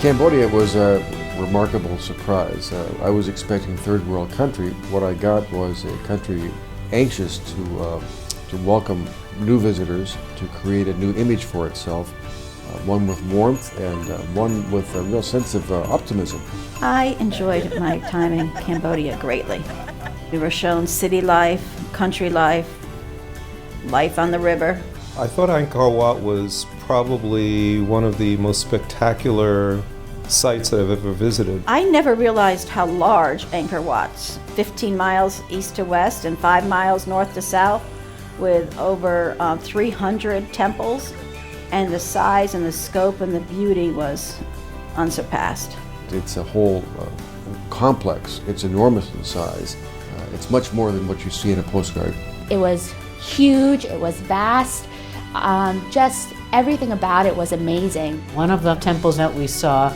Cambodia was a remarkable surprise. I was expecting third world country. What I got was a country anxious to welcome new visitors, to create a new image for itself, one with warmth and one with a real sense of optimism. I enjoyed my time in Cambodia greatly. We were shown city life, country life, life on the river. I thought Angkor Wat was probably one of the most spectacular sites that I've ever visited. I never realized how large Angkor Wat's, 15 miles east to west and 5 miles north to south, with over 300 temples, and the size and the scope and the beauty was unsurpassed. It's a whole complex. It's enormous in size. It's much more than what you see in a postcard. It was huge, it was vast, just everything about it was amazing. One of the temples that we saw,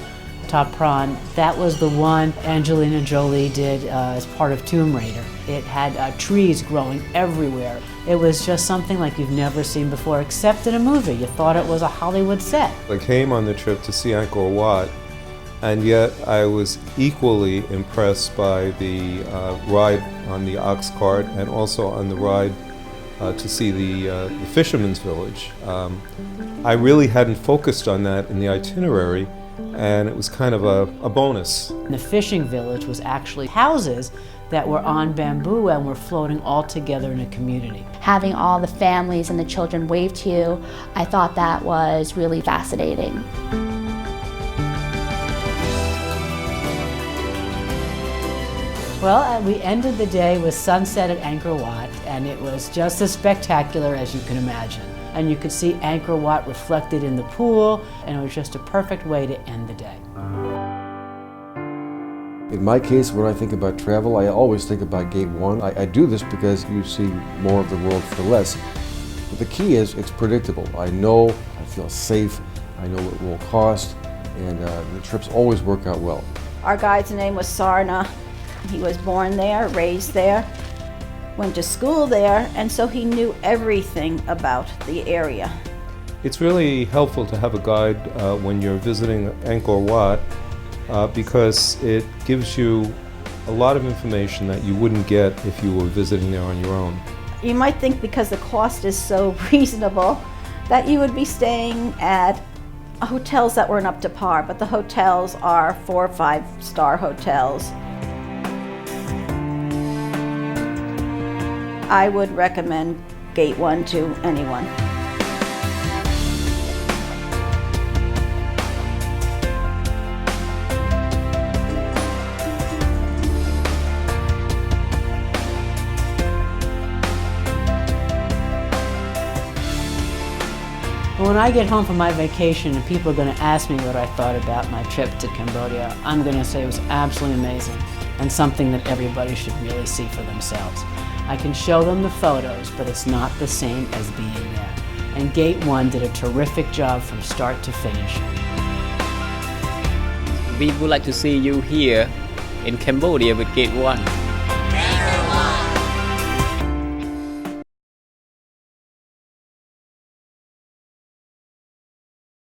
Top Prawn, that was the one Angelina Jolie did as part of Tomb Raider. It had trees growing everywhere. It was just something like you've never seen before, except in a movie. You thought it was a Hollywood set. I came on the trip to see Angkor Wat, and yet I was equally impressed by the ride on the ox cart and also on the ride to see the fisherman's village. I really hadn't focused on that in the itinerary, and it was kind of a bonus. The fishing village was actually houses that were on bamboo and were floating all together in a community. Having all the families and the children wave to you, I thought that was really fascinating. Well, we ended the day with sunset at Angkor Wat, and it was just as spectacular as you can imagine. And you could see Angkor Wat reflected in the pool, and it was just a perfect way to end the day. In my case, when I think about travel, I always think about Gate1. I do this because you see more of the world for less. But the key is it's predictable. I know, I feel safe, I know what it will cost, and the trips always work out well. Our guide's name was Sarna. He was born there, raised there, went to school there, and so he knew everything about the area. It's really helpful to have a guide when you're visiting Angkor Wat because it gives you a lot of information that you wouldn't get if you were visiting there on your own. You might think because the cost is so reasonable that you would be staying at hotels that weren't up to par, but the hotels are 4 or 5-star hotels. I would recommend Gate1 to anyone. When I get home from my vacation and people are going to ask me what I thought about my trip to Cambodia, I'm going to say it was absolutely amazing and something that everybody should really see for themselves. I can show them the photos, but it's not the same as being there. And Gate1 did a terrific job from start to finish. We would like to see you here in Cambodia with Gate1.